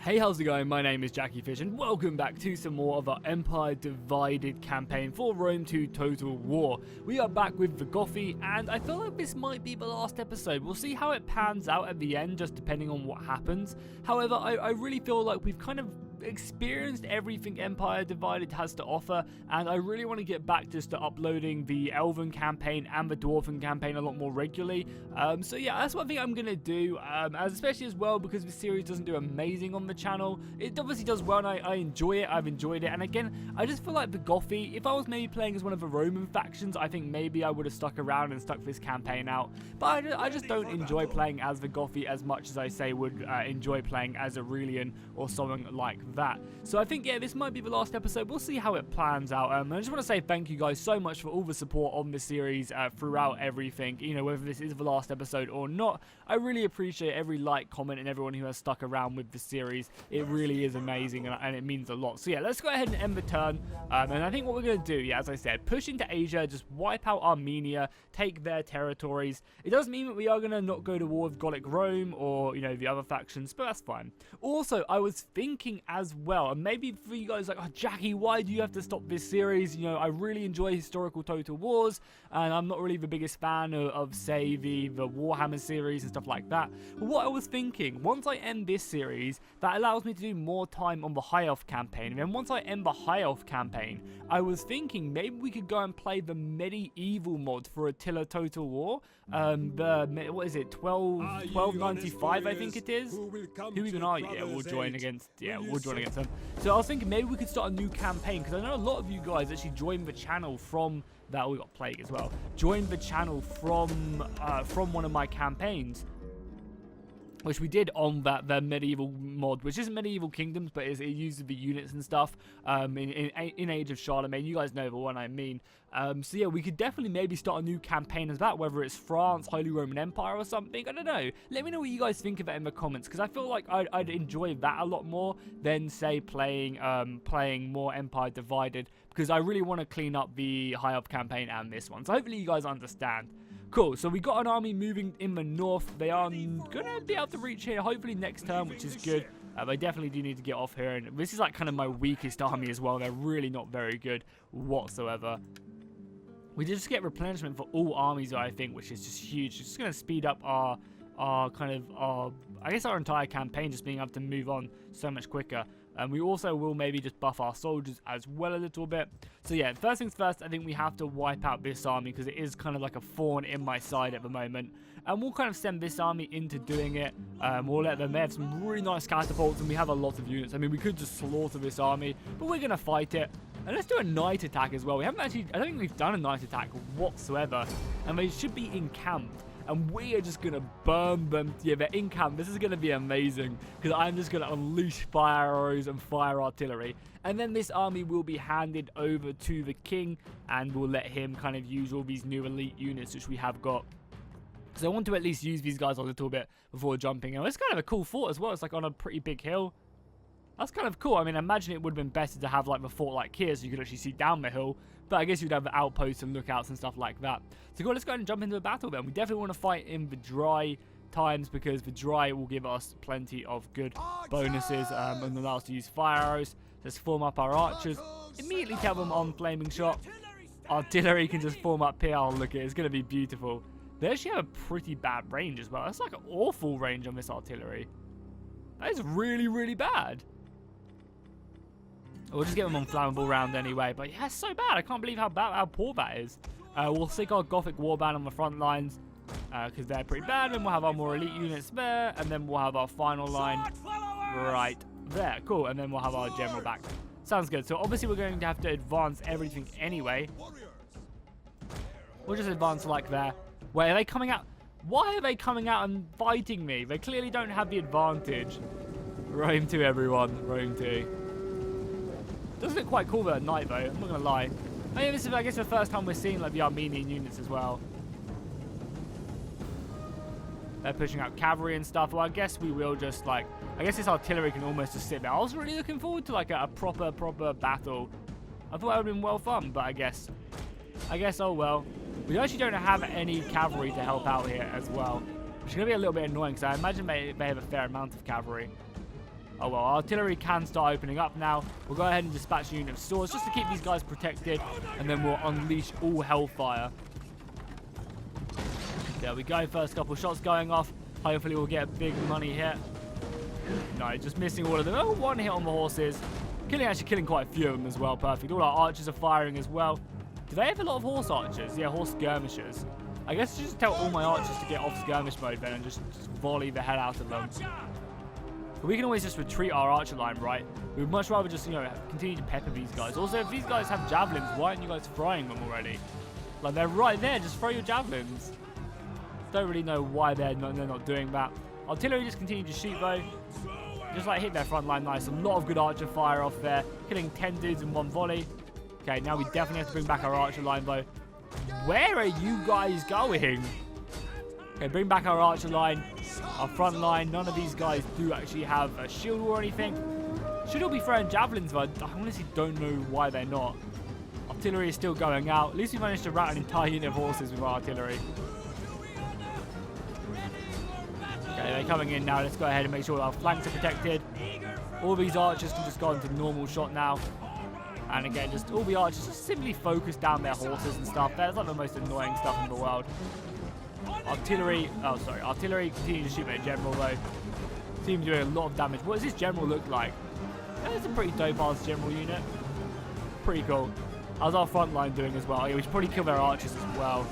Hey, how's it going? My name is jackiefishhh and welcome back to some more of our Empire Divided campaign for Rome 2 Total War. We are back with the Gothi and I feel like this might be the last episode. We'll see how it pans out at the end, just depending on what happens. However, I really feel like we've kind of experienced everything Empire Divided has to offer, and I really want to get back just to uploading the Elven campaign and the Dwarven campaign a lot more regularly. So yeah, that's what I think I'm gonna do, especially as well because the series doesn't do amazing on the channel. It obviously does well and I enjoy it. I've enjoyed it, and again, I just feel like the Gothi, if I was maybe playing as one of the Roman factions, I think maybe I would have stuck around and stuck this campaign out, but I just don't enjoy playing as the Gothi as much as I say would enjoy playing as Aurelian or something like that. So I think, yeah, this might be the last episode. We'll see how it plans out. I just want to say thank you guys so much for all the support on this series throughout everything, you know, whether this is the last episode or not. I really appreciate every like, comment, and everyone who has stuck around with the series. It really is amazing, and it means a lot. So yeah, let's go ahead and end the turn, and I think what we're going to do, yeah, as I said, push into Asia, just wipe out Armenia, take their territories. It does mean that we are going to not go to war with Gothic Rome or, you know, the other factions, but that's fine. Also, I was thinking as well, and maybe for you guys like, oh, Jackie, why do you have to stop this series? You know, I really enjoy historical Total Wars, and I'm not really the biggest fan of say, the Warhammer series and stuff like that. But what I was thinking, once I end this series, that allows me to do more time on the High Elf campaign, and then once I end the High Elf campaign, I was thinking maybe we could go and play the medieval mod for Attila Total War. What is it, 1295, I think it is? Who even are you? Yeah, we'll join against them. So I was thinking maybe we could start a new campaign, because I know a lot of you guys actually joined the channel from that. We got Plague as well. Joined the channel from one of my campaigns, which we did on the medieval mod, which isn't Medieval Kingdoms, but it uses the units and stuff in Age of Charlemagne. You guys know the one I mean. So yeah, we could definitely maybe start a new campaign as that, whether it's France, Holy Roman Empire or something. I don't know. Let me know what you guys think of it in the comments, because I feel like I'd enjoy that a lot more than, say, playing more Empire Divided, because I really want to clean up the High Elf campaign and this one. So hopefully you guys understand. Cool, so we got an army moving in the north. They are going to be able to reach here hopefully next turn, which is good. They definitely do need to get off here, and this is like kind of my weakest army as well. They're really not very good whatsoever. We did just get replenishment for all armies, I think, which is just huge. It's just going to speed up our entire campaign, just being able to move on so much quicker. And we also will maybe just buff our soldiers as well a little bit. So yeah, first things first, I think we have to wipe out this army, because it is kind of like a thorn in my side at the moment. And we'll kind of send this army into doing it. We'll let them, they have some really nice catapults, and we have a lot of units. I mean, we could just slaughter this army, but we're going to fight it. And let's do a night attack as well. We haven't actually, I don't think we've done a night attack whatsoever. And they should be encamped. And we are just going to burn them. Yeah, they're in camp. This is going to be amazing, because I'm just going to unleash fire arrows and fire artillery. And then this army will be handed over to the king, and we'll let him kind of use all these new elite units which we have got. So I want to at least use these guys a little bit before jumping. And it's kind of a cool fort as well. It's like on a pretty big hill. That's kind of cool. I mean, I imagine it would have been better to have like the fort like here, so you could actually see down the hill. But I guess you'd have the outposts and lookouts and stuff like that. So cool, let's go ahead and jump into the battle then. We definitely want to fight in the dry times, because the dry will give us plenty of good bonuses and allow us to use fire arrows. Let's form up our archers. Immediately tell them on flaming shot. Artillery can just form up here. Oh, look at it. It's going to be beautiful. They actually have a pretty bad range as well. That's like an awful range on this artillery. That is really, really bad. We'll just get them on flammable round anyway. But yeah, it's so bad. I can't believe how poor that is. We'll stick our Gothic warband on the front lines, because they're pretty bad. And we'll have our more elite units there. And then we'll have our final line right there. Cool. And then we'll have our general back. Sounds good. So obviously we're going to have to advance everything anyway. We'll just advance like there. Wait, are they coming out? Why are they coming out and fighting me? They clearly don't have the advantage. Rome 2, everyone. Rome 2. Does look quite cool at night, though. I'm not going to lie. I mean, this is, I guess, the first time we're seeing like the Armenian units as well. They're pushing out cavalry and stuff. Well, I guess we will just, like... I guess this artillery can almost just sit there. I was really looking forward to, like, a proper battle. I thought that would have been well fun, but I guess, oh well. We actually don't have any cavalry to help out here as well, which is going to be a little bit annoying, because I imagine they have a fair amount of cavalry. Oh well, artillery can start opening up now. We'll go ahead and dispatch a unit of swords just to keep these guys protected, and then we'll unleash all hellfire. There we go, first couple shots going off. Hopefully we'll get a big money hit. No, just missing all of them. Oh, one hit on the horses. Actually killing quite a few of them as well, perfect. All our archers are firing as well. Do they have a lot of horse archers? Yeah, horse skirmishers. I guess just tell all my archers to get off skirmish mode then and just volley the hell out of them. But we can always just retreat our archer line, right? We would much rather just, you know, continue to pepper these guys. Also, if these guys have javelins, why aren't you guys frying them already? Like, they're right there. Just throw your javelins. Don't really know why they're not doing that. Artillery just continue to shoot, though. Just, like, hit their front line nice. A lot of good archer fire off there. Killing 10 dudes in one volley. Okay, now we definitely have to bring back our archer line, though. Where are you guys going? Okay, bring back our archer line. Our front line. None of these guys do actually have a shield or anything. Should all be throwing javelins, but I honestly don't know why they're not. Artillery is still going out. At least we managed to rout an entire unit of horses with our artillery. Okay, they're coming in now. Let's go ahead and make sure our flanks are protected. All these archers can just go into normal shot now. And again, just all the archers just simply focus down their horses and stuff. That's like the most annoying stuff in the world. Artillery continue to shoot at general though. Seems doing a lot of damage. What does this general look like? That's a pretty dope ass general unit. Pretty cool. How's our front line doing as well? Yeah, we should probably kill their archers as well.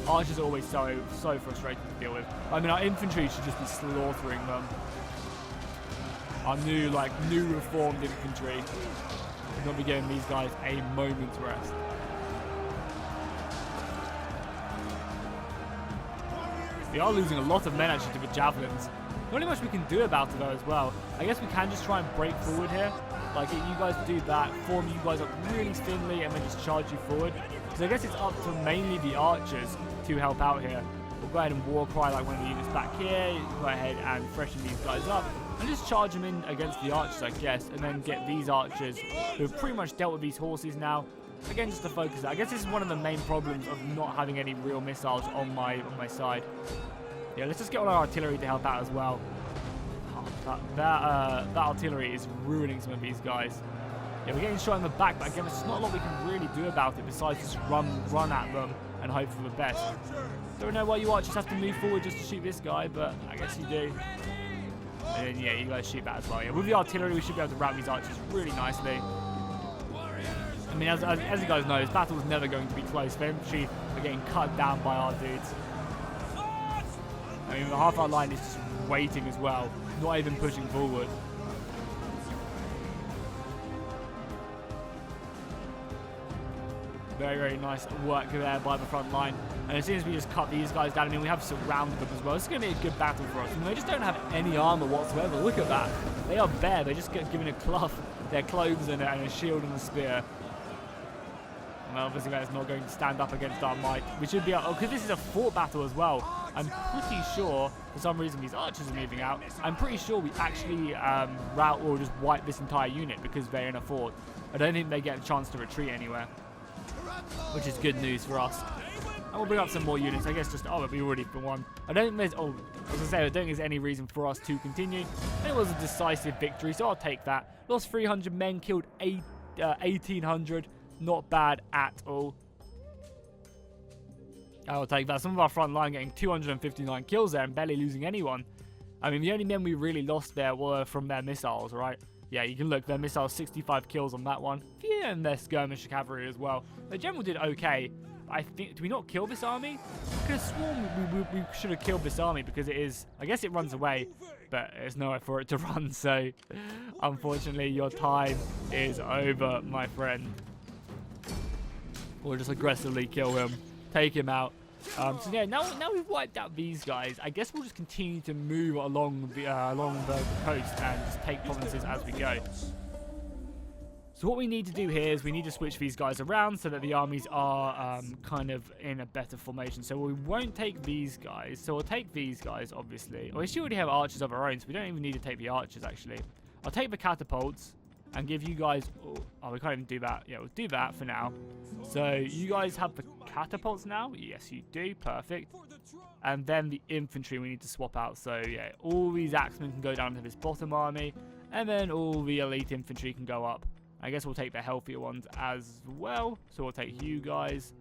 Archers are always so frustrating to deal with. I mean, our infantry should just be slaughtering them. Our new reformed infantry. Should not be giving these guys a moment's rest. We are losing a lot of men actually to the javelins. Not really much we can do about it though as well. I guess we can just try and break forward here. Like, you guys do that, form you guys up really thinly and then just charge you forward. Because I guess it's up to mainly the archers to help out here. We'll go ahead and war cry like one of the units back here. Go ahead and freshen these guys up. And just charge them in against the archers, I guess. And then get these archers who have pretty much dealt with these horses now. Again, just to focus. I guess this is one of the main problems of not having any real missiles on my side. Yeah, let's just get all our artillery to help out as well. Oh, that artillery is ruining some of these guys. Yeah, we're getting shot in the back, but again, there's just not a lot we can really do about it besides just run at them and hope for the best. Don't know why you archers have to move forward just to shoot this guy, but I guess you do. And then, yeah, you guys shoot that as well. Yeah, with the artillery, we should be able to rout these archers really nicely. I mean, as you guys know, this battle is never going to be close. The infantry are getting cut down by our dudes. I mean, half our line is just waiting as well, not even pushing forward. Very, very nice work there by the front line. And as soon as we just cut these guys down, I mean, we have surrounded them as well. This is going to be a good battle for us. I mean, they just don't have any armor whatsoever. Look at that. They are bare. They just get given a cloth, their clothes, and a shield and a spear. And obviously that's not going to stand up against our might. We should be able, because this is a fort battle as well. I'm pretty sure, for some reason, these archers are moving out. I'm pretty sure we actually rout or just wipe this entire unit because they're in a fort. I don't think they get a chance to retreat anywhere, which is good news for us. And we'll bring up some more units. I guess just, oh, we already for one. I don't think there's, as I say, I don't think there's any reason for us to continue. And it was a decisive victory, so I'll take that. Lost 300 men, killed 1,800. Not bad at all. I'll take that. Some of our front line getting 259 kills there and barely losing anyone. I mean, the only men we really lost there were from their missiles, right? Yeah, you can look, their missiles, 65 kills on that one. Yeah, and their skirmish cavalry as well. The general did okay. I think, did we not kill this army? I could have sworn we should have killed this army because it is, I guess it runs away, but there's nowhere for it to run. So, unfortunately, your time is over, my friend. We'll just aggressively kill him, take him out. So yeah, now we've wiped out these guys. I guess we'll just continue to move along the coast and just take provinces as we go. So what we need to do here is we need to switch these guys around so that the armies are kind of in a better formation. So we won't take these guys. So we'll take these guys, obviously. Well, we should already have archers of our own, so we don't even need to take the archers, actually. I'll take the catapults and give you guys... Oh, we can't even do that. Yeah, we'll do that for now. So you guys have the catapults now? Yes, you do. Perfect. And then the infantry we need to swap out. So, yeah, all these axemen can go down to this bottom army. And then all the elite infantry can go up. I guess we'll take the healthier ones as well. So we'll take you guys.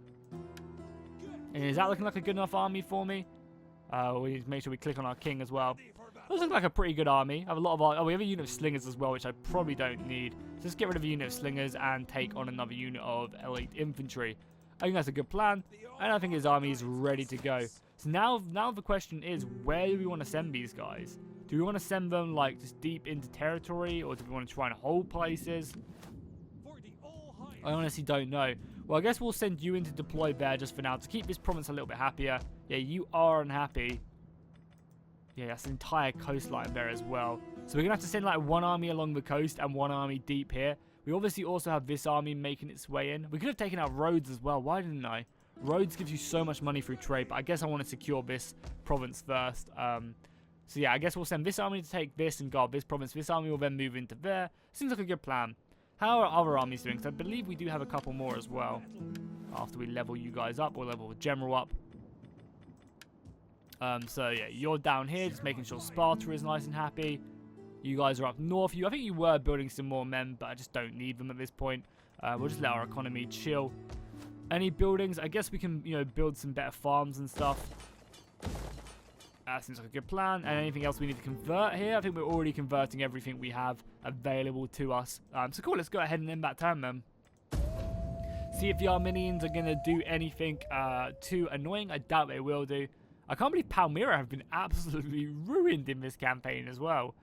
And is that looking like a good enough army for me? We need to make sure we click on our king as well. Those look like a pretty good army. I have a lot of our... Oh, we have a unit of slingers as well, which I probably don't need. So let's get rid of a unit of slingers and take on another unit of elite infantry. I think that's a good plan. And I think his army is ready to go. So now the question is, where do we want to send these guys? Do we want to send them, like, just deep into territory? Or do we want to try and hold places? I honestly don't know. Well, I guess we'll send you in to deploy there just for now to keep this province a little bit happier. Yeah, you are unhappy. Yeah, that's the entire coastline there as well. So we're going to have to send like one army along the coast and one army deep here. We obviously also have this army making its way in. We could have taken out Rhodes as well. Why didn't I? Rhodes gives you so much money through trade, but I guess I want to secure this province first. So yeah, I guess we'll send this army to take this and guard this province. This army will then move into there. Seems like a good plan. How are other armies doing? Because I believe we do have a couple more as well. After we level you guys up, we'll level the general up. So yeah, you're down here, just making sure Sparta is nice and happy. You guys are up north. I think you were building some more men, but I just don't need them at this point. We'll just let our economy chill. Any buildings? I guess we can, build some better farms and stuff. That seems like a good plan. And anything else we need to convert here? I think we're already converting everything we have available to us. So cool, let's go ahead and end that turn then. See if the Armenians are going to do anything too annoying. I doubt they will do. I can't believe Palmyra have been absolutely ruined in this campaign as well.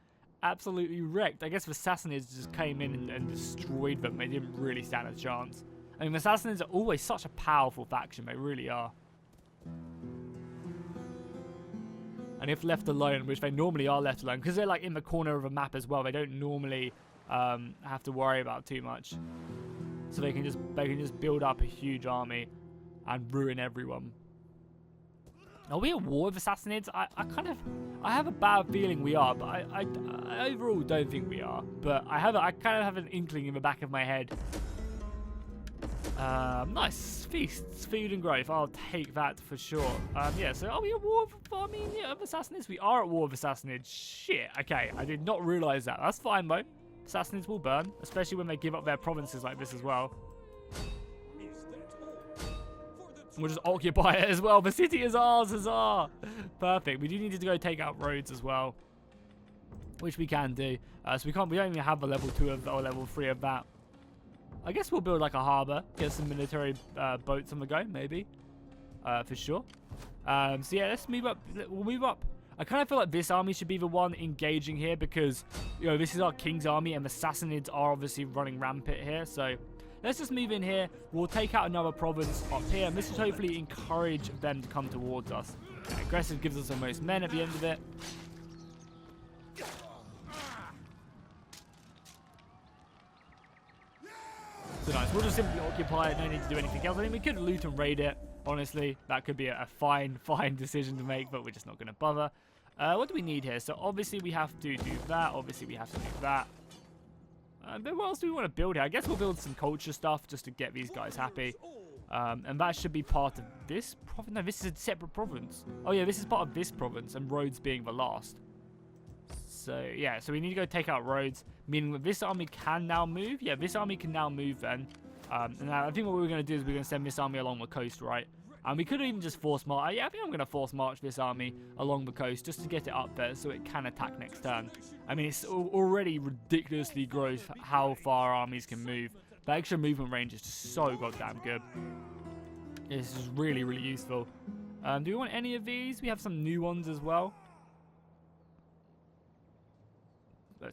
Absolutely wrecked. I guess the Sassanids just came in and destroyed them. They didn't really stand a chance. I mean, the Sassanids are always such a powerful faction. They really are. And if left alone, which they normally are left alone, because they're like in the corner of a map as well, they don't normally have to worry about too much. So they can just build up a huge army and ruin everyone. Are we at war with Assassinids? I have a bad feeling we are, but I overall don't think we are. But I kind of have an inkling in the back of my head. Nice feasts, food and growth. I'll take that for sure. Yeah. So are we at war with Armenia of Assassinids? We are at war with Assassinids. Shit. Okay, I did not realize that. That's fine though. Assassinids will burn, especially when they give up their provinces like this as well. We'll just occupy it as well. The city is ours, huzzah! Perfect. We do need to go take out Rhodes as well, which we can do. So we don't even have a level 2 or level 3 of that. I guess we'll build like a harbour, get some military boats on the go, maybe, for sure. So yeah, let's move up. We'll move up. I kind of feel like this army should be the one engaging here because this is our king's army and the Sassanids are obviously running rampant here. So let's just move in here. We'll take out another province up here, and this should hopefully encourage them to come towards us. Aggressive gives us the most men at the end of it. So nice. We'll just simply occupy it. No need to do anything else. I mean, we could loot and raid it. Honestly, that could be a fine decision to make, but we're just not going to bother. What do we need here? So obviously we have to do that. Obviously we have to do that. But what else do we want to build here? I guess we'll build some culture stuff just to get these guys happy. And that should be part of this province. No, this is a separate province. Oh yeah, this is part of this province, and Rhodes being the last. So yeah, so we need to go take out Rhodes, meaning that this army can now move. Yeah, this army can now move then. And I think what we're going to do is we're going to send this army along the coast, right? And we could even just force march. Yeah, I think I'm going to force march this army along the coast just to get it up there so it can attack next turn. I mean, it's already ridiculously gross how far armies can move. The extra movement range is just so goddamn good. This is really, really useful. Do we want any of these? We have some new ones as well.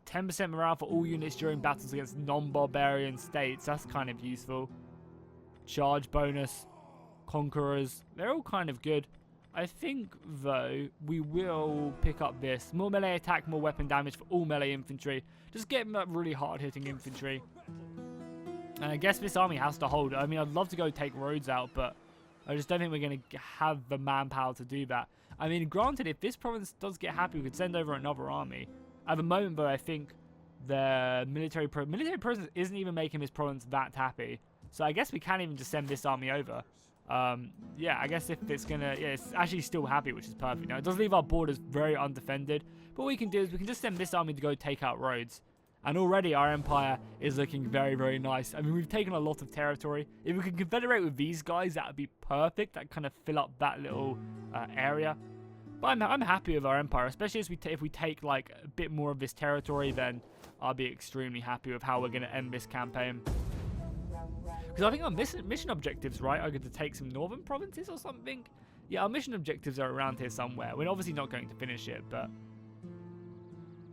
10% morale for all units during battles against non-barbarian states. That's kind of useful. Charge bonus. Conquerors. They're all kind of good. I think, though, we will pick up this. More melee attack, more weapon damage for all melee infantry. Just get that really hard-hitting infantry. And I guess this army has to hold. I mean, I'd love to go take Rhodes out, but I just don't think we're going to have the manpower to do that. I mean, granted, if this province does get happy, we could send over another army. At the moment, though, I think the military presence isn't even making this province that happy. So I guess we can't even just send this army over. Yeah, I guess if it's gonna... Yeah, it's actually still happy, which is perfect. Now, it does leave our borders very undefended. But what we can do is we can just send this army to go take out Rhodes. And already our empire is looking very, very nice. I mean, we've taken a lot of territory. If we can confederate with these guys, that would be perfect. That kind of fill up that little area. But I'm happy with our empire, especially as if we take like a bit more of this territory, then I'll be extremely happy with how we're going to end this campaign. Because I think our mission objectives, right, are going to take some northern provinces or something. Yeah, our mission objectives are around here somewhere. We're obviously not going to finish it, but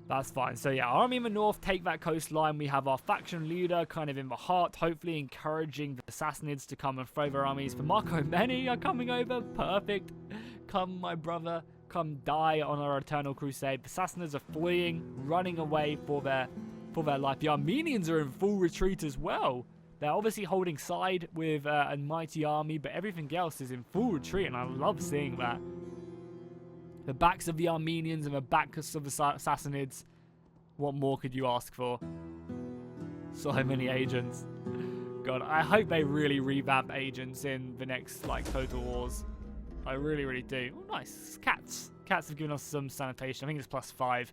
that's fine. So yeah, army in the north, take that coastline. We have our faction leader kind of in the heart, hopefully encouraging the Sassanids to come and throw their armies. For Marco, many are coming over. Perfect. Come, my brother. Come die on our eternal crusade. The Sassanids are fleeing, running away for their life. The Armenians are in full retreat as well. They're obviously holding side with a mighty army, but everything else is in full retreat, and I love seeing that. The backs of the Armenians and the backs of the Sassanids. What more could you ask for? So many agents. God, I hope they really revamp agents in the next, like, Total Wars. I really, really do. Oh, nice. Cats. Cats have given us some sanitation. I think it's +5.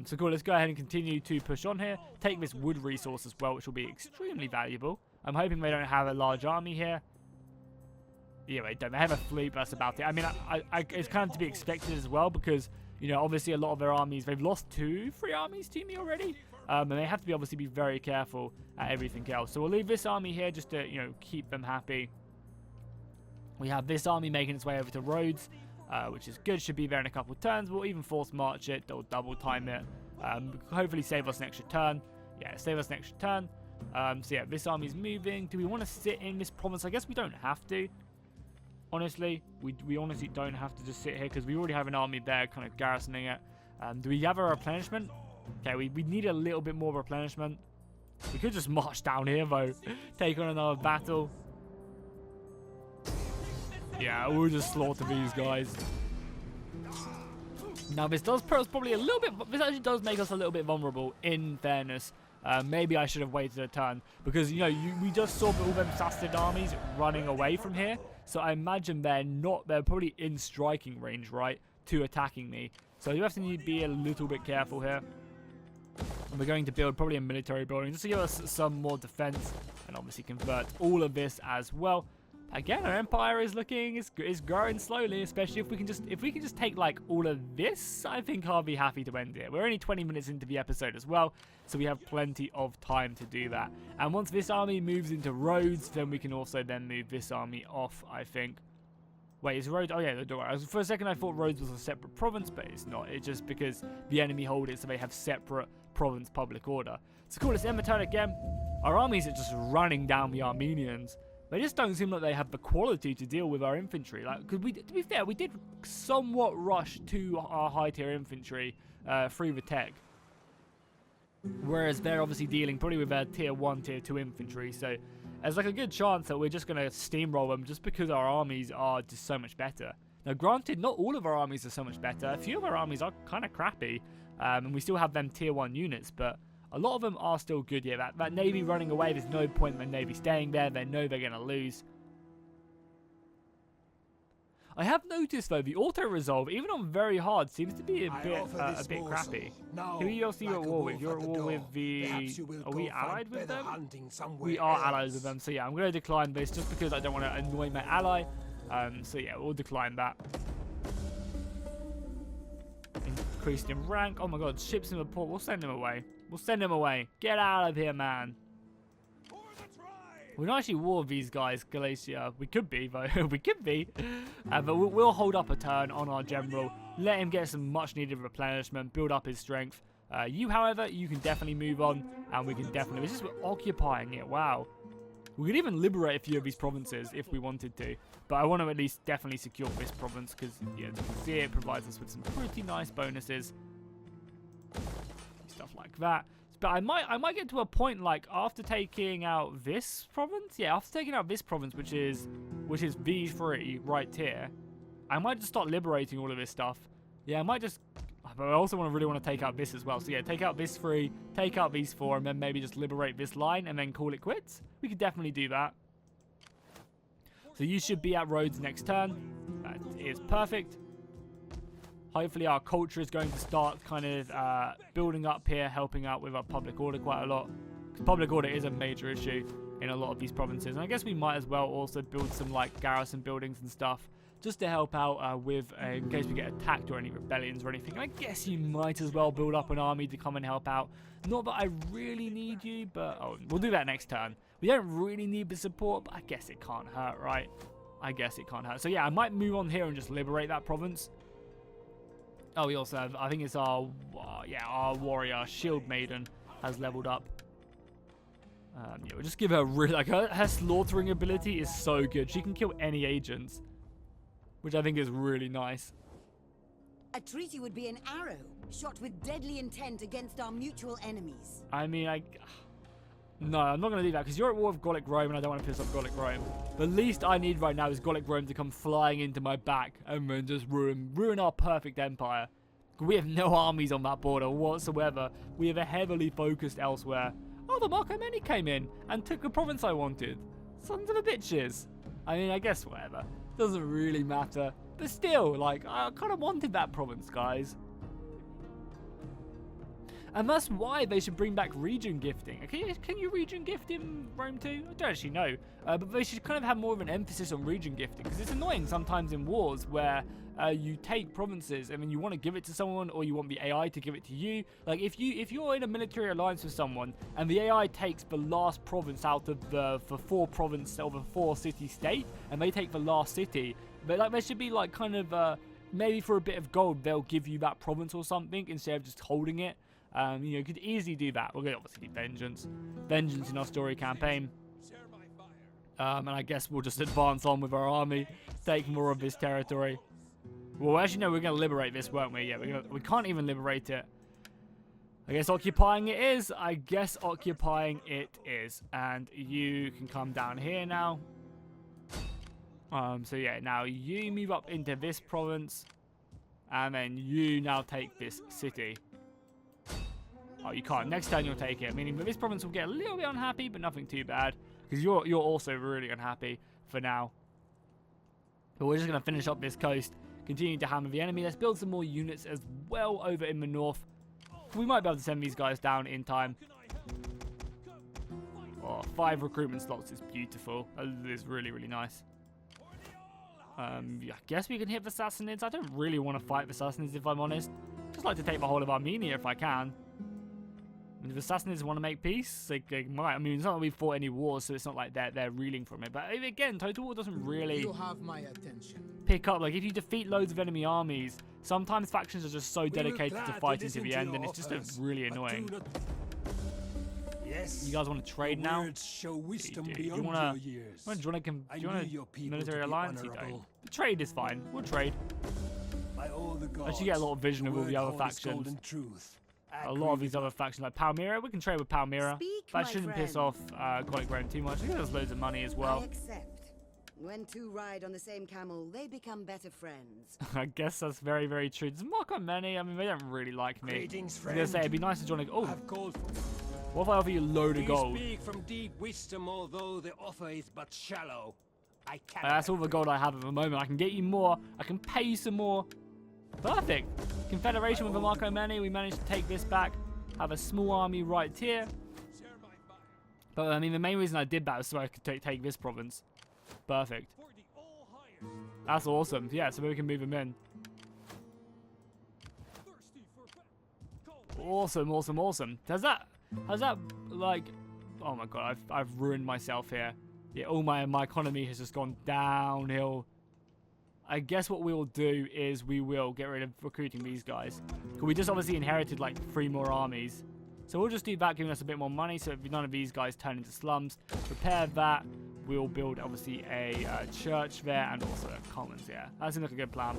So cool, let's go ahead and continue to push on here. Take this wood resource as well, which will be extremely valuable. I'm hoping they don't have a large army here. Yeah, they don't. They have a fleet, but that's about it. I mean, it's kind of to be expected as well because, you know, obviously a lot of their armies, they've lost 3 armies to me already. And they have to obviously be very careful at everything else. So we'll leave this army here just to, you know, keep them happy. We have this army making its way over to Rhodes. Which is good, should be there in a couple of turns. We'll even force march it, or double time it. Hopefully save us an extra turn. Yeah, save us an extra turn. So yeah, this army's moving. Do we want to sit in this province? I guess we don't have to. Honestly, we honestly don't have to just sit here because we already have an army there kind of garrisoning it. Do we have a replenishment? Okay, we need a little bit more replenishment. We could just march down here though. Take on another battle. Yeah, we'll just slaughter these guys. Now, this does put us probably a little bit... This actually does make us a little bit vulnerable, in fairness. Maybe I should have waited a turn. Because, you know, we just saw all them Sassanid armies running away from here. So I imagine they're probably in striking range, right, to attacking me. So you have to be a little bit careful here. And we're going to build probably a military building just to give us some more defense. And obviously convert all of this as well. Again, our empire is growing slowly, especially if we can just take like all of this. I think I'll be happy to end it. We're only 20 minutes into the episode as well, so we have plenty of time to do that. And once this army moves into Rhodes, then we can also then move this army off, I think. Wait, is Rhodes? Oh yeah, the door. For a second I thought Rhodes was a separate province, but it's not. It's just because the enemy hold it, so they have separate province public order. So cool, let's end the turn again. Our armies are just running down the Armenians. They just don't seem like they have the quality to deal with our infantry. Like, to be fair, we did somewhat rush to our high tier infantry through the tech. Whereas they're obviously dealing probably with their tier 1, tier 2 infantry. So there's like a good chance that we're just going to steamroll them just because our armies are just so much better. Now granted, not all of our armies are so much better. A few of our armies are kind of crappy. And we still have them tier 1 units, but a lot of them are still good. Yeah, that Navy running away, there's no point in the Navy staying there. They know they're going to lose. I have noticed, though, the auto-resolve, even on very hard, seems to be a bit crappy. Who are you else at war with? You're at war with the... Are we allied with them? We are allies with them. So, yeah, I'm going to decline this just because I don't want to annoy my ally. So, yeah, we'll decline that. Increased in rank. Oh, my God. Ships in the port. We'll send them away. We'll send him away. Get out of here, man. We're not actually war with these guys, Galatia. We could be, though. We could be. But we'll hold up a turn on our general. Let him get some much-needed replenishment. Build up his strength. You, however, you can definitely move on. And we can definitely... It's just we're occupying it. Wow. We could even liberate a few of these provinces if we wanted to. But I want to at least definitely secure this province. Because, yeah, as you can see, it provides us with some pretty nice bonuses. Stuff like that. But I might get to a point like after taking out this province. Yeah, after taking out this province, which is V3 right here, I might just start liberating all of this stuff. Yeah, I might just. But I also really want to take out this as well. So yeah, take out this 3, take out these 4, and then maybe just liberate this line and then call it quits. We could definitely do that. So you should be at Rhodes next turn. That is perfect. Hopefully our culture is going to start kind of building up here, helping out with our public order quite a lot. Because public order is a major issue in a lot of these provinces. And I guess we might as well also build some like garrison buildings and stuff just to help out with in case we get attacked or any rebellions or anything. I guess you might as well build up an army to come and help out. Not that I really need you, but we'll do that next turn. We don't really need the support, but I guess it can't hurt, right? I guess it can't hurt. So yeah, I might move on here and just liberate that province. Oh, we also have, I think it's our warrior, Shield Maiden, has leveled up. Yeah, we'll just give her really, like, her slaughtering ability is so good. She can kill any agents, which I think is really nice. A treaty would be an arrow shot with deadly intent against our mutual enemies. I mean, no, I'm not going to do that because you're at war with Gallic Rome and I don't want to piss off Gallic Rome. The least I need right now is Gallic Rome to come flying into my back and then just ruin our perfect empire. We have no armies on that border whatsoever. We have a heavily focused elsewhere. Oh, the Marcomanni came in and took a province I wanted. Sons of a bitches. I mean, I guess whatever. Doesn't really matter. But still, like, I kind of wanted that province, guys. And that's why they should bring back region gifting. Can you region gift in Rome too? I don't actually know. But they should kind of have more of an emphasis on region gifting. Because it's annoying sometimes in wars where you take provinces and then you want to give it to someone or you want the AI to give it to you. Like if you're in a military alliance with someone and the AI takes the last province out of the 4 city state and they take the last city, but like there should be like kind of maybe for a bit of gold they'll give you that province or something instead of just holding it. You could easily do that. We're going to obviously do vengeance in our story campaign. And I guess we'll just advance on with our army, take more of this territory. Well, actually, no, we're going to liberate this, won't we? Yeah, we can't even liberate it. I guess occupying it is. And you can come down here now. So yeah, now you move up into this province. And then you now take this city. Oh, you can't. Next turn you'll take it. Meaning that this province will get a little bit unhappy, but nothing too bad. Because you're also really unhappy for now. But we're just going to finish up this coast. Continue to hammer the enemy. Let's build some more units as well over in the north. We might be able to send these guys down in time. Oh, 5 recruitment slots is beautiful. That is really, really nice. Yeah, I guess we can hit the Sassanids. I don't really want to fight the Sassanids if I'm honest. Just like to take the whole of Armenia if I can. And if the Sassanids want to make peace, they might. I mean, it's not that we've fought any wars, so it's not like they're reeling from it. But again, Total War doesn't really pick up. Like, if you defeat loads of enemy armies, sometimes factions are just so dedicated to fighting to the end, and it's just really annoying. Yes, you guys want to trade now? Show wisdom do you want a military alliance? You don't. The trade is fine. We'll trade. Actually, get a lot of vision of all the other factions. A lot of these other factions, like Palmyra, we can trade with Palmyra. That shouldn't piss off Gallic Rome too much. I think there's loads of money as well. I accept. When two ride on the same camel, they become better friends. I guess that's very, very true. There's not many. I mean, they don't really like me. Greetings, I was gonna say it'd be nice to join a. Oh, what if I offer you a load of gold? You speak from deep wisdom, although the offer is but shallow. That's all the gold I have at the moment. I can get you more. I can pay you some more. Perfect. Confederation with the Marcomanni. We managed to take this back. Have a small army right here. But I mean, the main reason I did that was so I could take this province. Perfect. That's awesome. Yeah, so we can move them in. Awesome, awesome, awesome. Has that like? Oh my god, I've ruined myself here. Yeah, all my economy has just gone downhill. I guess what we will do is we will get rid of recruiting these guys. We just obviously inherited like 3 more armies. So we'll just do that, giving us a bit more money so if none of these guys turn into slums. Repair that. We'll build obviously a church there and also a commons, yeah. That seems like a good plan.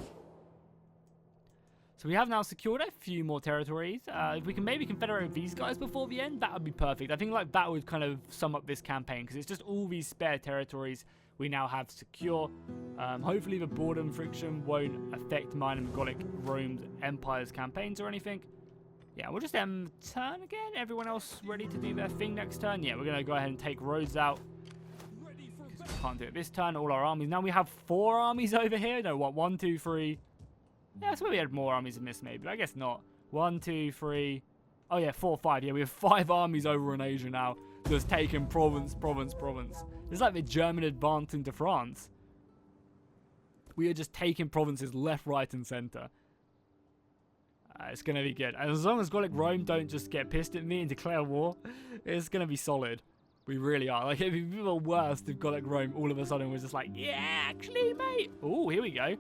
So we have now secured a few more territories. If we can maybe confederate with these guys before the end, that would be perfect. I think like that would kind of sum up this campaign because it's just all these spare territories we now have secure. Hopefully the boredom friction won't affect mine and Gallic Rome's Empire's campaigns or anything. Yeah, we'll just turn again. Everyone else ready to do their thing next turn? Yeah, we're going to go ahead and take roads out. Because we can't do it this turn. All our armies. Now we have 4 armies over here. No, what? 1, 2, 3, Yeah, that's where we had more armies in this, maybe. I guess not. 1, 2, 3. Oh, yeah, 4, 5. Yeah, we have 5 armies over in Asia now. Just taking province. It's like the German advance into France. We are just taking provinces left, right, and center. It's going to be good. And as long as Gallic Rome don't just get pissed at me and declare war, it's going to be solid. We really are. Like, it'd be the worst if Gallic Rome all of a sudden was just like, yeah, actually, mate. Oh, here we go.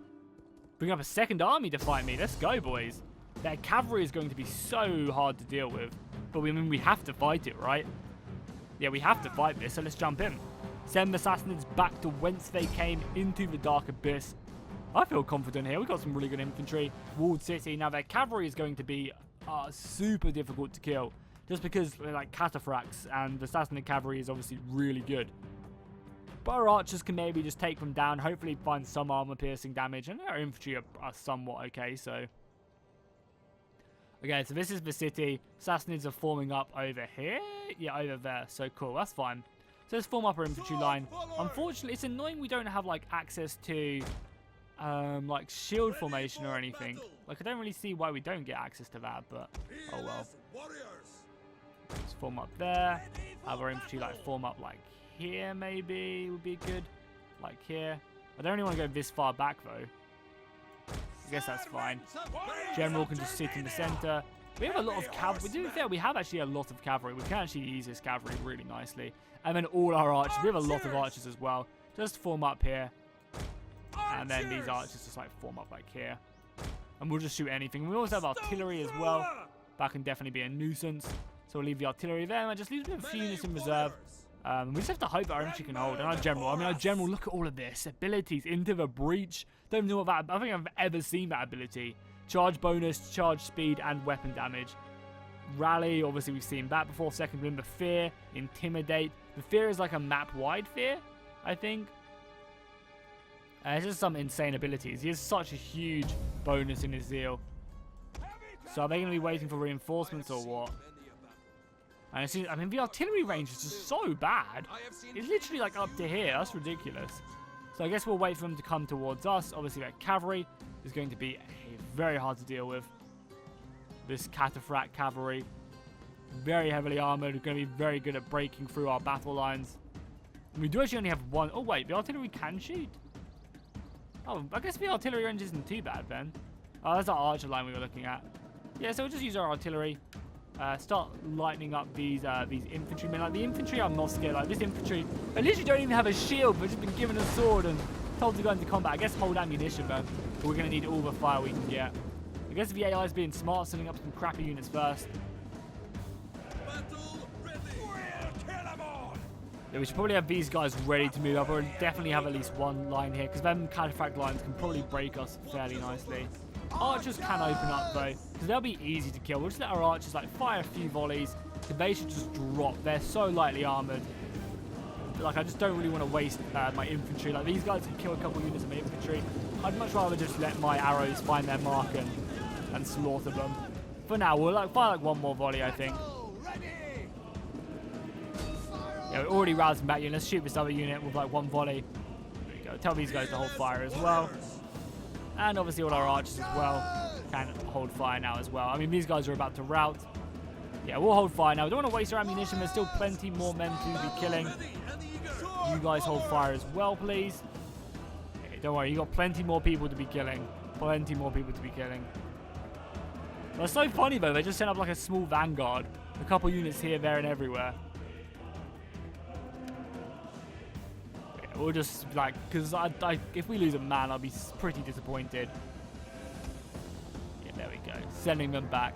Bring up a second army to fight me. Let's go, boys. Their cavalry is going to be so hard to deal with. But we have to fight it, right? Yeah, we have to fight this, so let's jump in. Send the Sassanids back to whence they came, into the Dark Abyss. I feel confident here. We've got some really good infantry. Walled city. Now, their cavalry is going to be super difficult to kill. Just because they're like cataphracts, and the Sassanid cavalry is obviously really good. But our archers can maybe just take them down, hopefully find some armor-piercing damage, and our infantry are somewhat okay, so... Okay, so this is the city. Sassanids are forming up over here. Yeah, over there. So cool, that's fine. So let's form up our infantry line. Unfortunately, it's annoying we don't have, like, access to... like shield formation or anything. Like, I don't really see why we don't get access to that, but oh well. Let's form up there. Have our infantry like form up like here, maybe would be good. Like here. I don't really want to go this far back though. I guess that's fine. General can just sit in the center. We have a lot of cavalry. To be fair, we have actually a lot of cavalry. We can actually use this cavalry really nicely. And then all our archers. We have a lot of archers as well. Just form up here. And then these archers just like form up like here. And we'll just shoot anything. We also have artillery as well. That can definitely be a nuisance. So we'll leave the artillery there. And just leave a few units in reserve. We just have to hope that our infantry can hold. And our general, our general, look at all of this. Abilities into the breach. Don't even know what that, I don't think I've ever seen that ability. Charge bonus, charge speed, and weapon damage. Rally, obviously we've seen that before. Second win, the fear, intimidate. The fear is like a map-wide fear, I think. It's just some insane abilities. He has such a huge bonus in his zeal. So are they going to be waiting for reinforcements or what? And it's just, I mean, the artillery range is just so bad. It's literally like up to here. That's ridiculous. So I guess we'll wait for them to come towards us. Obviously, that cavalry is going to be very hard to deal with. This cataphract cavalry, very heavily armored, going to be very good at breaking through our battle lines. And we do actually only have one. Oh wait, the artillery can shoot. Oh, I guess the artillery range isn't too bad then. Oh, that's our archer line we were looking at. Yeah, so we'll just use our artillery. Start lightening up these infantrymen. Like the infantry, I'm not scared. Like this infantry, they literally don't even have a shield. They've just been given a sword and told to go into combat. I guess hold ammunition, but we're going to need all the fire we can get. I guess the AI is being smart, sending up some crappy units first. Yeah, we should probably have these guys ready to move up, or definitely have at least one line here, because them cataphract lines can probably break us fairly nicely. Archers can open up though, because they'll be easy to kill. We'll just let our archers like fire a few volleys, because they should just drop. They're so lightly armored. But, like, I just don't really want to waste my infantry. Like these guys can kill a couple units of my infantry. I'd much rather just let my arrows find their mark and slaughter them. For now, we'll like fire like one more volley, I think. Yeah, we're already rousing back unit. Let's shoot this other unit with like one volley. There we go. Tell these guys to hold fire as well. And obviously all our archers as well can hold fire now as well. I mean, these guys are about to rout. Yeah, we'll hold fire now. We don't want to waste our ammunition. There's still plenty more men to be killing. You guys hold fire as well, please. Okay, don't worry, you got plenty more people to be killing. Plenty more people to be killing. That's so funny though. They just sent up like a small vanguard. A couple units here, there, and everywhere. We'll just, like, because if we lose a man, I'll be pretty disappointed. Yeah, there we go. Sending them back.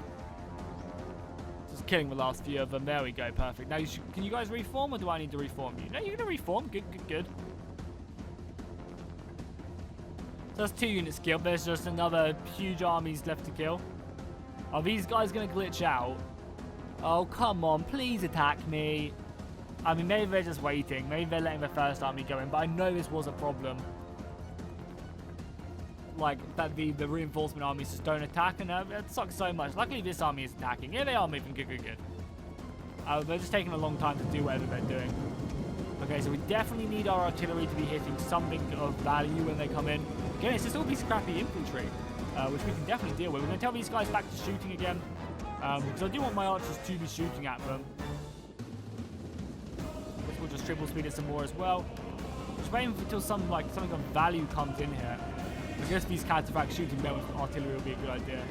Just killing the last few of them. There we go. Perfect. Now, can you guys reform, or do I need to reform you? No, you're going to reform. Good, good, good. So that's 2 units killed. There's just another huge armies left to kill. Are these guys going to glitch out? Oh, come on. Please attack me. I mean, maybe they're just waiting. Maybe they're letting the first army go in. But I know this was a problem. Like, that the reinforcement armies just don't attack. And it sucks so much. Luckily, this army is attacking. Yeah, they are moving. Good, good, good. They're just taking a long time to do whatever they're doing. Okay, so we definitely need our artillery to be hitting something of value when they come in. Again, it's just all these crappy infantry. which we can definitely deal with. We're going to tell these guys back to shooting again, because I do want my archers to be shooting at them. We'll just triple speed it some more as well. Just waiting until something of value comes in here. I guess these cataphracts shooting them with artillery will be a good idea.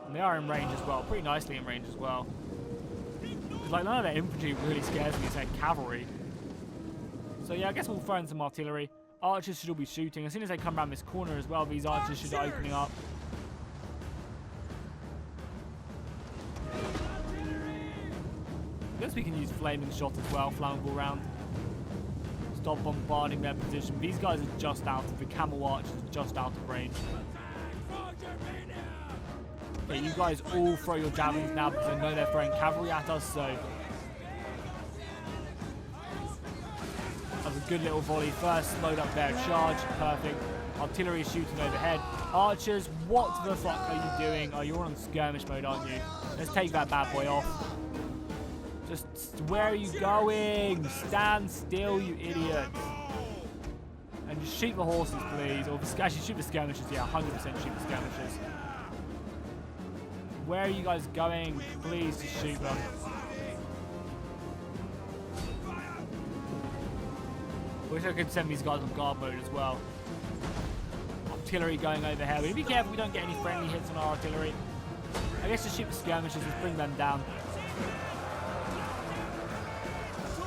And they are in range as well, pretty nicely in range as well. Because like none of their infantry really scares me, it's like cavalry. So yeah, I guess we'll throw in some artillery. Archers should all be shooting. As soon as they come around this corner as well, these archers should be opening up. I guess we can use flaming shot as well, flammable round. Stop bombarding their position. These guys are just out of the camel archers, are just out of range. Okay, you guys all throw your javelins now because I know they're throwing cavalry at us, so that was a good little volley. First, slowed up their charge. Perfect. Artillery shooting overhead. Archers, what the fuck are you doing? Oh, you're on skirmish mode, aren't you? Let's take that bad boy off. Just, where are you going? Stand still, you idiot. And just shoot the horses, please. Or actually, shoot the skirmishers. Yeah, 100% shoot the skirmishers. Where are you guys going? Please, just shoot them. Wish I could send these guys on guard mode as well. Artillery going over here. We need to be careful we don't get any friendly hits on our artillery. I guess just shoot the skirmishers, just bring them down.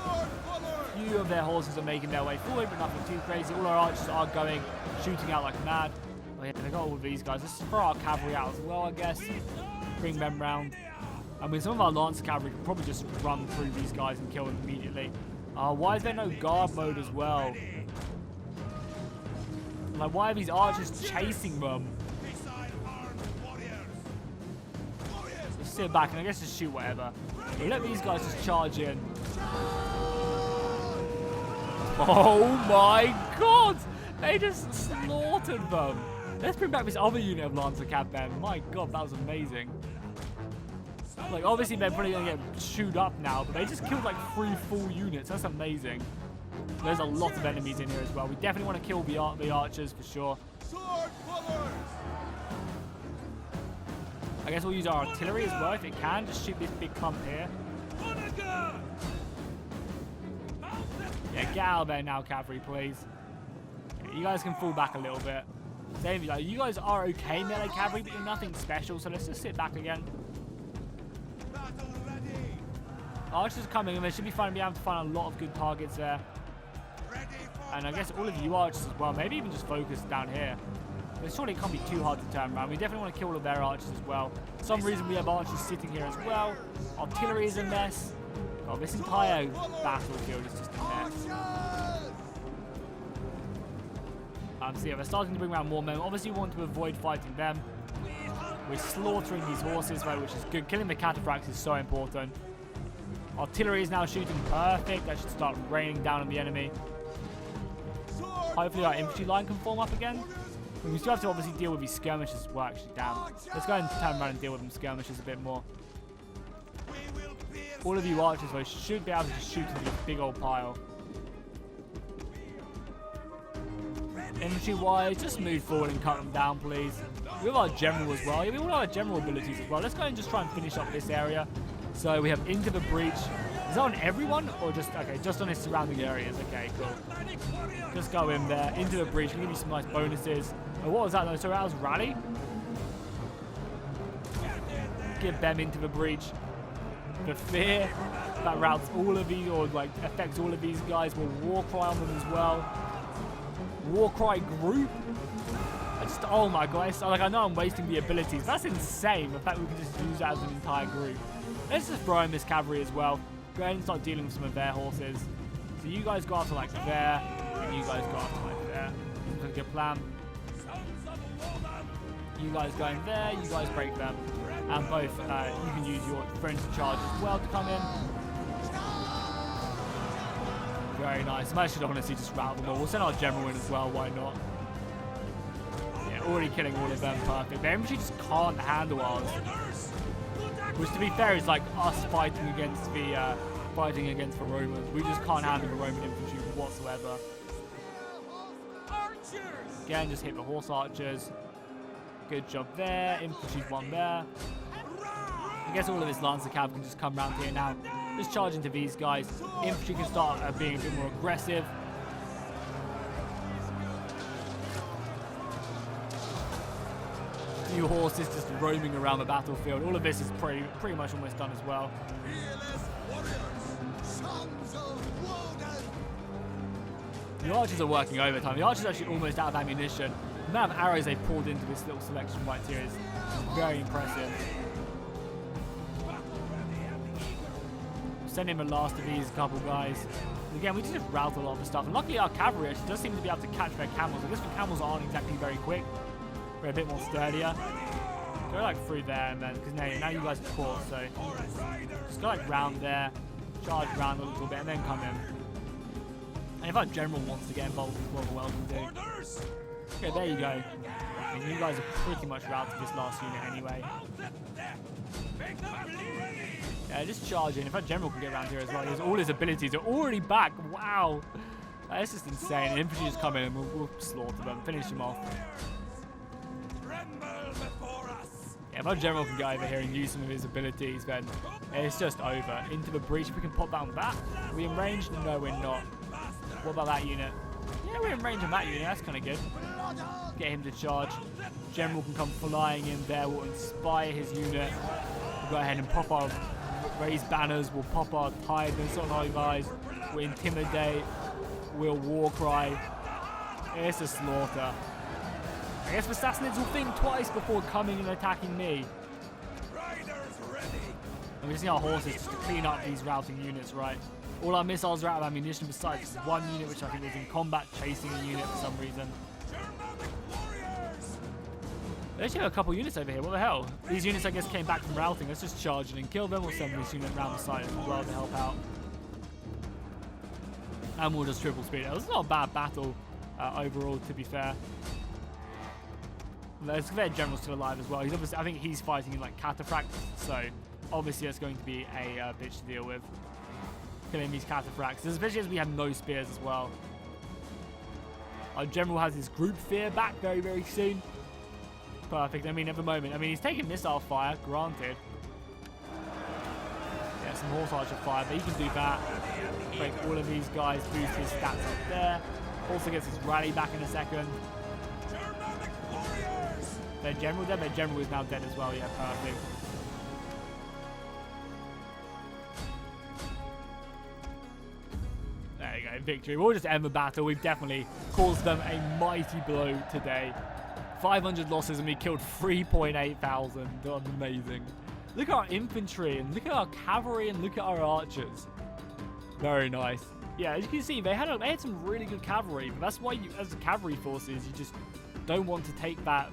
A few of their horses are making their way forward, but nothing too crazy. All our archers are going, shooting out like mad. Oh yeah, they got all of these guys. Let's throw our cavalry out as well, I guess. Bring them round. I mean, some of our lancer cavalry can probably just run through these guys and kill them immediately. Why is there no guard mode as well? Like, why are these archers chasing them? Just sit back and I guess just shoot whatever. But let these guys just charge in. Oh my god! They just slaughtered them. Let's bring back this other unit of Lancer Cav then. My god, that was amazing. Like, obviously they're probably going to get chewed up now, but they just killed like 3 full units. That's amazing. There's a lot of enemies in here as well. We definitely want to kill the archers for sure. I guess we'll use our artillery as well if it can. Just shoot this big clump here. Yeah, get out of there now, cavalry, please. Okay, you guys can fall back a little bit. Same, like, you guys are okay melee cavalry, but you're nothing special, so let's just sit back again. Archers are coming, and they should be able to find a lot of good targets there. And I guess all of you archers as well, maybe even just focus down here. But surely it can't be too hard to turn around. We definitely want to kill all of their archers as well. For some reason we have archers sitting here as well. Artillery is a mess. God, this entire battlefield is just a mess. So yeah, we're starting to bring around more men. Obviously we want to avoid fighting them. We're slaughtering these horses though, which is good. Killing the cataphracts is so important. Artillery is now shooting perfect. That should start raining down on the enemy. Hopefully our infantry line can form up again. We still have to obviously deal with these skirmishers as well, actually. Damn. Let's go and turn around and deal with them skirmishers a bit more. All of you archers though should be able to just shoot into this big old pile. Infantry wise, just move forward and cut them down, please. We have our general as well. Yeah, we all have our general abilities as well. Let's go and just try and finish up this area. So we have into the breach. Is that on everyone or just, okay, just on his surrounding areas? Okay, cool. Just go in there, into the breach. We'll give you some nice bonuses. Oh, what was that though? So that was rally? Give them into the breach. The fear that routes all of these, or like affects all of these guys. Will war cry on them as well. War cry group. Oh my god! Like, I know I'm wasting the abilities. That's insane. The fact we can just use that as an entire group. Let's just throw in this cavalry as well. Go ahead and start dealing with some of their horses. So you guys go after like there, and you guys go after like there. Seems like a good plan. You guys go in there. You guys break them. And both, you can use your frenzy charge as well to come in. Very nice. I should honestly just rattle them all. We'll send our general in as well, why not? Yeah, already killing all of them, perfect. The infantry just can't handle ours. Which, to be fair, is like us fighting against the Romans. We just can't handle the Roman infantry whatsoever. Archers! Again, just hit the horse archers. Good job there. Infantry's one there. I guess all of his Lancer Cav can just come round here now. Just charge into these guys. Infantry can start being a bit more aggressive. Few horses just roaming around the battlefield. All of this is pretty much almost done as well. The archers are working overtime. The archers are actually almost out of ammunition. The amount of arrows they've poured into this little selection right here is very impressive. Send in the last of these couple guys. Again, we just rout a lot of the stuff. And luckily our cavalry actually does seem to be able to catch their camels. I guess the camels aren't exactly very quick. They're a bit more sturdier. Go like through there and then, because now you guys are caught, so just go like round there, charge round a little bit, and then come in. And if our general wants to get involved as well, welcome to. Okay, there you go. I mean, you guys are pretty much routed this last unit anyway. Yeah, just charge in. If our general can get around here as well, all his abilities are already back. Wow, that's just insane. And infantry just come in and we'll slaughter them, finish them off. Yeah, if our general can get over here and use some of his abilities, then it's just over. Into the breach, we can pop that on that. Are we in range? No, we're not. What about that unit? Yeah, we're in range on that unit. That's kind of good. Get him to charge. General can come flying in there. We'll inspire his unit. We'll go ahead and pop our raised banners. We'll pop our tidings on our guys. We'll intimidate. We'll war cry. It's a slaughter. I guess the Sassanids will think twice before coming and attacking me. And we just need our horses just to clean up these routing units, right? All our missiles are out of ammunition besides one unit, which I think was in combat chasing a unit for some reason. They actually have a couple units over here. What the hell? These units, I guess, came back from routing. Let's just charge in and kill them. We'll send this unit around the side as well to help out. And we'll just triple speed. It was not a bad battle overall, to be fair. Their general's still alive as well. He's obviously, I think he's fighting in like cataphracts, so obviously that's going to be a bitch to deal with. Killing these cataphracts, especially as we have no spears as well. Our general has his group fear back very, very soon. Perfect. I mean, at the moment, he's taking missile fire, granted. Yeah, some horse archer fire, but he can do that. Break all of these guys, boost his stats up there. Also gets his rally back in a second. Their general dead? Their general is now dead as well, yeah, perfect. There you go, victory. We'll just end the battle. We've definitely caused them a mighty blow today. 500 losses and we killed 3,800. Amazing. Look at our infantry and look at our cavalry and look at our archers. Very nice. Yeah, as you can see, they had some really good cavalry, but that's why you, as a cavalry forces, you just don't want to take that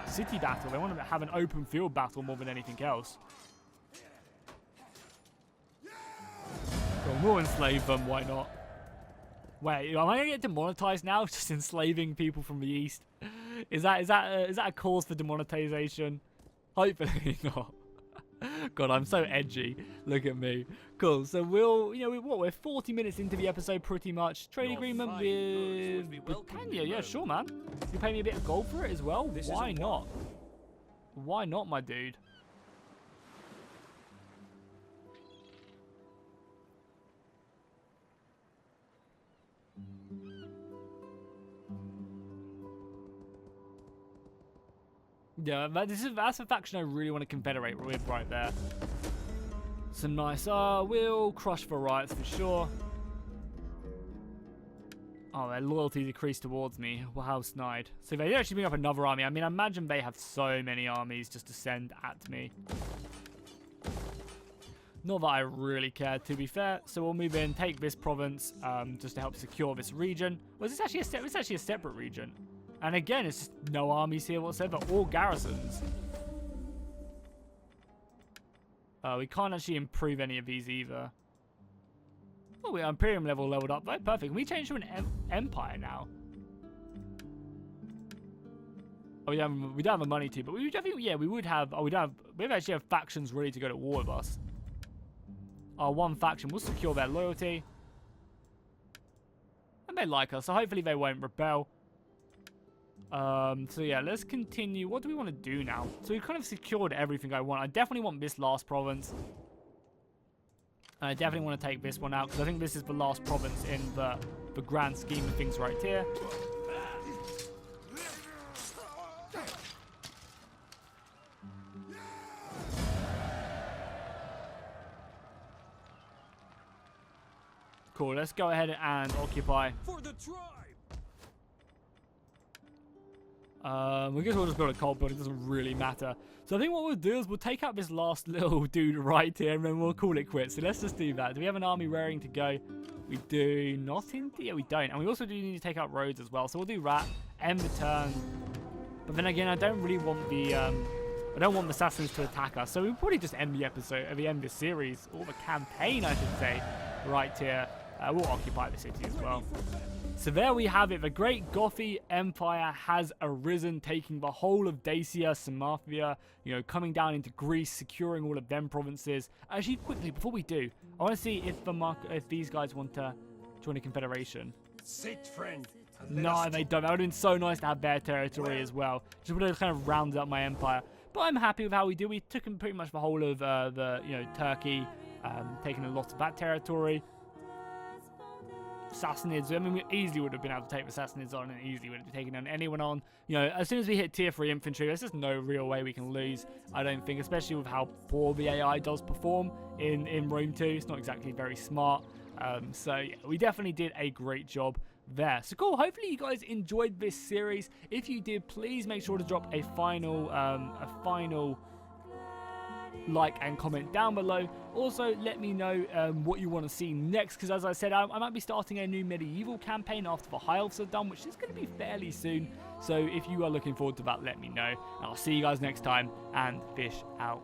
city battle. They want to have an open field battle more than anything else. Well, we'll enslave them, why not? Wait, am I going to get demonetized now? Just enslaving people from the east? Is that a cause for demonetization? Hopefully not. God, I'm so edgy. Look at me. Cool. So we're 40 minutes into the episode pretty much. Trade agreement with Kenya. Yeah, sure, man. You pay me a bit of gold for it as well? Why not? Why not, my dude? Yeah, that's a faction I really want to confederate with right there. Some nice, we'll crush for riots for sure. Oh, their loyalty decreased towards me. Well, how snide. So they actually bring up another army. I mean, I imagine they have so many armies just to send at me. Not that I really care, to be fair. So we'll move in, take this province, just to help secure this region. Well, it's actually a separate region. And again, it's just no armies here whatsoever, all garrisons. We can't actually improve any of these either. Oh, our Imperium level leveled up. Right, perfect. Can we change to an empire now? Oh, we don't have the money to, but we actually have factions ready to go to war with us. Our one faction will secure their loyalty. And they like us, so hopefully they won't rebel. So yeah, let's continue. What do we want to do now? So we've kind of secured everything I want. I definitely want this last province. And I definitely want to take this one out, because I think this is the last province in the grand scheme of things right here. Cool, let's go ahead and occupy. For the tribe. We guess we'll just build a cold building, it doesn't really matter. So I think what we'll do is we'll take out this last little dude right here and then we'll call it quits. So let's just do that. Do we have an army raring to go? We do not indeed. Yeah, we don't. And we also do need to take out roads as well. So we'll do that, end the turn. But then again, I don't really want the I don't want the assassins to attack us. So we'll probably just end the episode, end the series, or the campaign, I should say, right here. We'll occupy the city as well. So there we have it. The great Gothi Empire has arisen, taking the whole of Dacia, Samarthia, you know, coming down into Greece, securing all of them provinces. Actually, quickly, before we do, I want to see if these guys want to join a confederation. Sit, friend. No, they don't. That would have been so nice to have their territory as well. Just would have kind of rounded up my empire. But I'm happy with how we do. We took in pretty much the whole of Turkey, taking a lot of that territory. Sassanids, I mean, we easily would have been able to take the Sassanids on, and easily would have taken on anyone on. You know, as soon as we hit tier 3 infantry, there's just no real way we can lose, I don't think, especially with how poor the AI does perform in Rome 2. It's not exactly very smart. So yeah, we definitely did a great job there. So cool, hopefully you guys enjoyed this series. If you did, please make sure to drop a final like and comment down below. Also, let me know what you want to see next, because as I said, I might be starting a new medieval campaign after the High Elves are done, which is going to be fairly soon. So if you are looking forward to that, let me know. And I'll see you guys next time, and fish out.